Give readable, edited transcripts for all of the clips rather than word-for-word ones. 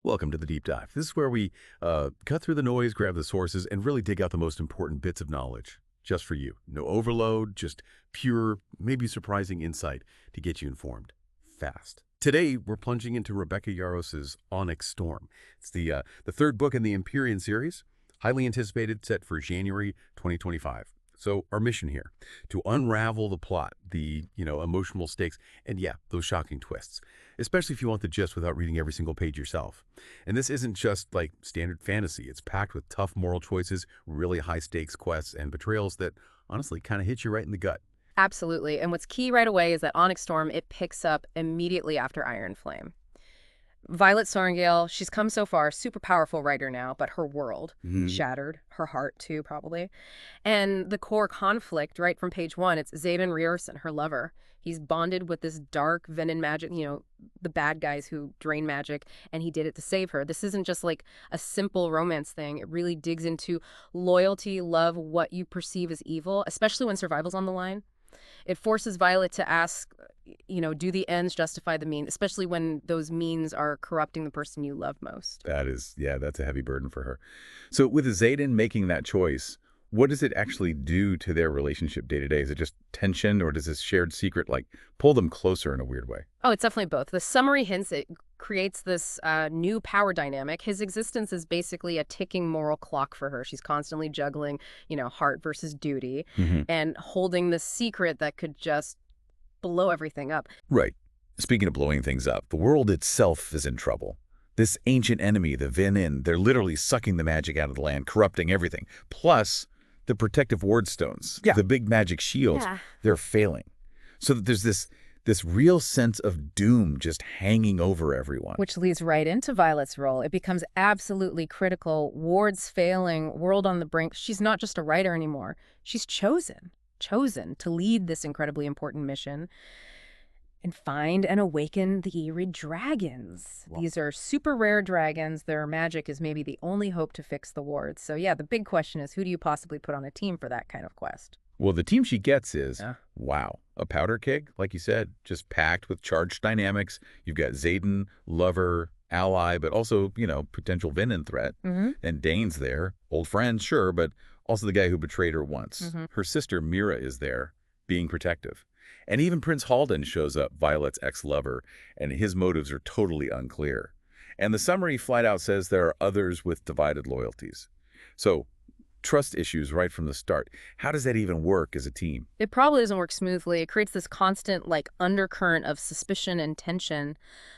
Welcome to the Deep Dive. This is where we cut through the noise, grab the sources, and really dig out the most important bits of knowledge just for you. No overload, just pure, maybe surprising insight to get you informed fast. Today, we're plunging into Rebecca Yarros' Onyx Storm. It's the third book in the Empyrean series, highly anticipated, set for January 2025. So our mission here, to unravel the plot, the emotional stakes, and yeah, those shocking twists, especially if you want the gist without reading every single page yourself. And this isn't just like standard fantasy. It's packed with tough moral choices, really high stakes quests, and betrayals that honestly kind of hit you right in the gut. Absolutely. And what's key right away is that Onyx Storm, it picks up immediately after Iron Flame. Violet Sorrengail, she's come so far, super powerful writer now, but her world Mhm. shattered, her heart too, probably. And the core conflict, right from page one, it's Xaden Rierson, her lover. He's bonded with this dark venom magic, the bad guys who drain magic, and he did it to save her. This isn't just like a simple romance thing. It really digs into loyalty, love, what you perceive as evil, especially when survival's on the line. It forces Violet to ask, do the ends justify the means, especially when those means are corrupting the person you love most. Yeah, that's a heavy burden for her. So with Xaden making that choice, what does it actually do to their relationship day to day? Is it just tension, or does this shared secret like pull them closer in a weird way? Oh, it's definitely both. The summary hints it creates this new power dynamic. His existence is basically a ticking moral clock for her. She's constantly juggling, heart versus duty, Hmm. and holding this secret that could just blow everything up. Right. Speaking of blowing things up, the world itself is in trouble. This ancient enemy, the Vinin, they're literally sucking the magic out of the land, corrupting everything. Plus, the protective ward stones, Yeah. the big magic shields, Yeah. they're failing. So that there's this real sense of doom just hanging over everyone. Which leads right into Violet's role. It becomes absolutely critical. Ward's failing, world on the brink. She's not just a writer anymore. She's chosen to lead this incredibly important mission and find and awaken the eerie dragons. Wow. These are super rare dragons. Their magic is maybe the only hope to fix the wards. So yeah, the big question is, who do you possibly put on a team for that kind of quest? Well, the team she gets is, Yeah. wow, a powder keg, like you said, just packed with charged dynamics. You've got Xaden, lover, ally, but also, potential Vinin threat. Mm-hmm. And Dane's there, old friend, sure, but also the guy who betrayed her once. Mm-hmm. Her sister, Mira, is there, being protective. And even Prince Halden shows up, Violet's ex-lover, and his motives are totally unclear. And the summary flat out says there are others with divided loyalties. So, trust issues right from the start. How does that even work as a team? It probably doesn't work smoothly. It creates this constant, undercurrent of suspicion and tension.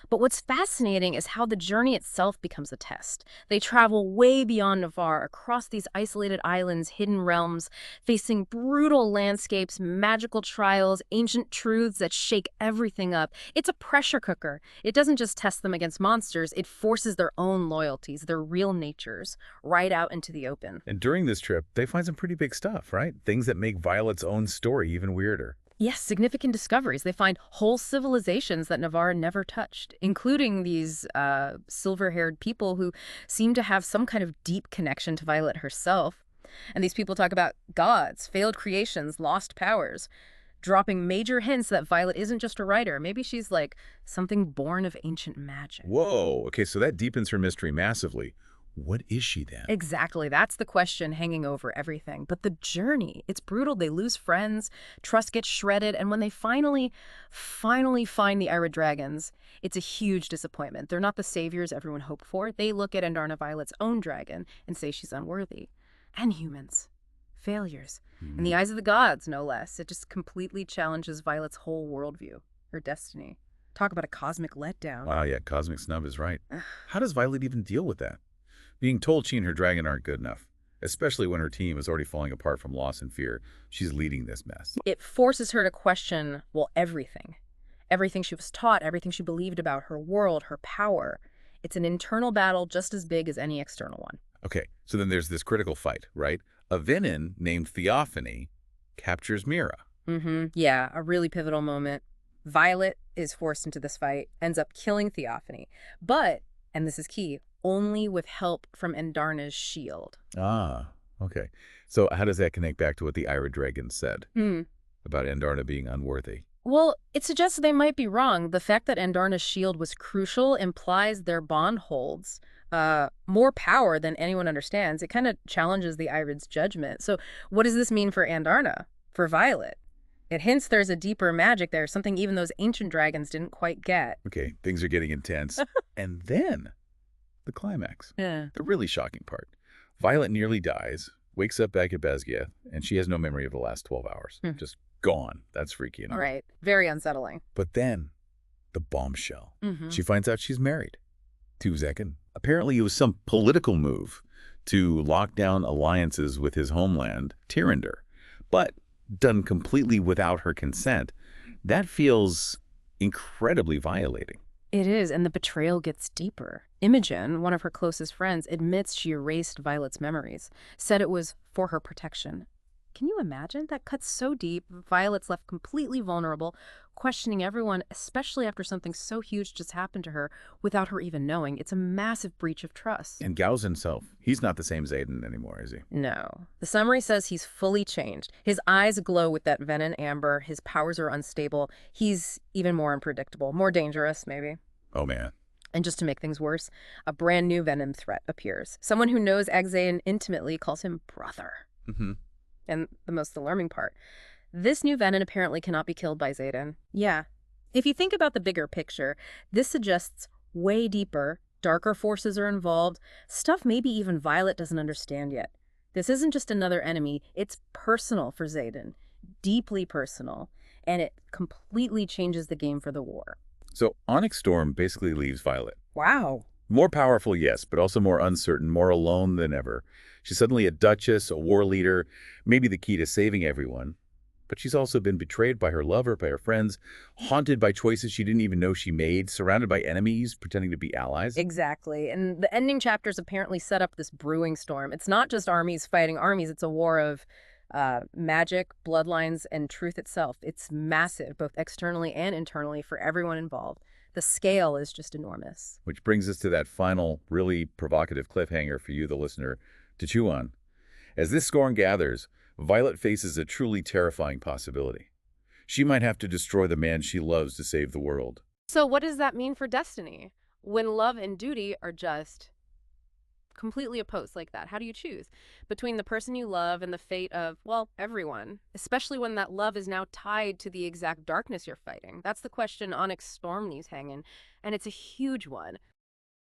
But what's fascinating is how the journey itself becomes a test. They travel way beyond Navarre, across these isolated islands, hidden realms, facing brutal landscapes, magical trials, ancient truths that shake everything up. It's a pressure cooker. It doesn't just test them against monsters. It forces their own loyalties, their real natures, right out into the open. And during this trip, they find some pretty big stuff, right? Things that make Violet's own story even weirder. Yes, significant discoveries. They find whole civilizations that Navarre never touched, including these silver-haired people who seem to have some kind of deep connection to Violet herself. And these people talk about gods, failed creations, lost powers, dropping major hints that Violet isn't just a writer. Maybe she's like something born of ancient magic. Whoa, okay, so that deepens her mystery massively. What is she then? Exactly. That's the question hanging over everything. But the journey, it's brutal. They lose friends, trust gets shredded, and when they finally find the Ira dragons, it's a huge disappointment. They're not the saviors everyone hoped for. They look at Andarna Violet's own dragon and say she's unworthy. And humans. Failures. In the eyes of the gods, no less. It just completely challenges Violet's whole worldview, her destiny. Talk about a cosmic letdown. Wow, yeah, cosmic snub is right. How does Violet even deal with that? Being told she and her dragon aren't good enough, especially when her team is already falling apart from loss and fear. She's leading this mess. It forces her to question, well, everything. Everything she was taught, everything she believed about her world, her power. It's an internal battle just as big as any external one. Okay, so then there's this critical fight, right? A Vinin named Theophany captures Mira. Yeah, a really pivotal moment. Violet is forced into this fight, ends up killing Theophany. But, and this is key, only with help from Andarna's shield. Ah, okay. So how does that connect back to what the Ira Dragon said Hmm. about Andarna being unworthy? Well, it suggests they might be wrong. The fact that Andarna's shield was crucial implies their bond holds more power than anyone understands. It kind of challenges the Irid's judgment. So what does this mean for Andarna, for Violet? It hints there's a deeper magic there, something even those ancient dragons didn't quite get. Okay, things are getting intense. And then the climax, Yeah. the really shocking part. Violet nearly dies, wakes up back at Basgiath, and she has no memory of the last 12 hours. Just gone. That's freaky enough. Right. Very unsettling. But then, the bombshell. Mm-hmm. She finds out she's married to Zekken. Apparently, it was some political move to lock down alliances with his homeland, Tyrrendor, but done completely without her consent. That feels incredibly violating. It is, and the betrayal gets deeper. Imogen, one of her closest friends, admits she erased Violet's memories, said it was for her protection. Can you imagine? That cuts so deep, Violet's left completely vulnerable, questioning everyone, especially after something so huge just happened to her without her even knowing. It's a massive breach of trust. And Gauss himself, he's not the same Xaden anymore, is he? No. The summary says he's fully changed. His eyes glow with that venom amber, his powers are unstable, he's even more unpredictable, more dangerous, maybe. Oh, man. And just to make things worse, a brand new venom threat appears. Someone who knows Exaen intimately calls him brother. Mm-hmm. And the most alarming part, this new venom apparently cannot be killed by Xaden. Yeah. If you think about the bigger picture, this suggests way deeper, darker forces are involved, stuff maybe even Violet doesn't understand yet. This isn't just another enemy, it's personal for Xaden, deeply personal, and it completely changes the game for the war. So Onyx Storm basically leaves Violet. Wow. More powerful, yes, but also more uncertain, more alone than ever. She's suddenly a duchess, a war leader, maybe the key to saving everyone. But she's also been betrayed by her lover, by her friends, haunted by choices she didn't even know she made, surrounded by enemies pretending to be allies. Exactly. And the ending chapters apparently set up this brewing storm. It's not just armies fighting armies, it's a war of magic, bloodlines, and truth itself. It's massive, both externally and internally, for everyone involved. The scale is just enormous. Which brings us to that final, really provocative cliffhanger for you, the listener, to chew on. As this scorn gathers, Violet faces a truly terrifying possibility. She might have to destroy the man she loves to save the world. So what does that mean for destiny? When love and duty are just completely opposed like that, how do you choose between the person you love and the fate of, well, everyone, especially when that love is now tied to the exact darkness you're fighting? That's the question Onyx Storm leaves hanging, and it's a huge one.